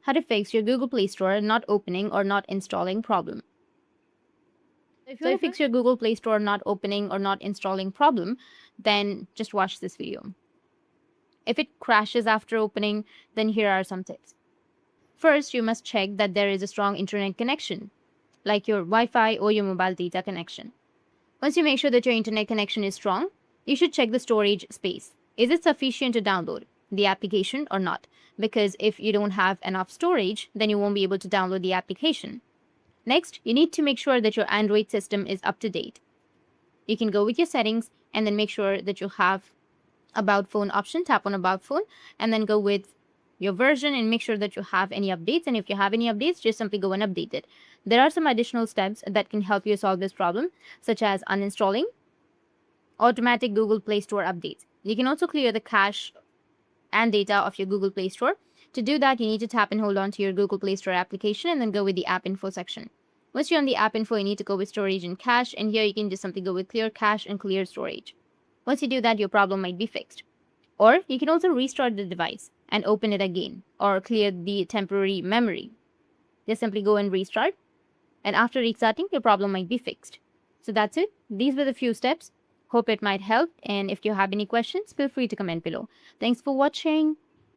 how to fix your Google Play Store not opening or not installing problem. If you want to fix your Google Play Store not opening or not installing problem, then just watch this video. If it crashes after opening, then here are some tips. First, you must check that there is a strong internet connection, like your Wi-Fi or your mobile data connection. Once you make sure that your internet connection is strong, you should check the storage space. Is it sufficient to download the application or not? Because if you don't have enough storage, then you won't be able to download the application. Next, you need to make sure that your Android system is up to date. You can go with your settings and then make sure that you have About Phone option, tap on About Phone, and then go with your version and make sure that you have any updates. And if you have any updates, just simply go and update it. There are some additional steps that can help you solve this problem, such as uninstalling automatic Google Play Store updates. You can also clear the cache and data of your Google Play Store. To do that, you need to tap and hold on to your Google Play Store application and then go with the app info section. Once you're on the app info, you need to go with storage and cache, and here you can just simply go with clear cache and clear storage. Once you do that, your problem might be fixed. Or you can also restart the device and open it again or clear the temporary memory. Just simply go and restart, and after restarting, your problem might be fixed. So that's it. These were the few steps. Hope it might help, and if you have any questions, feel free to comment below. Thanks for watching.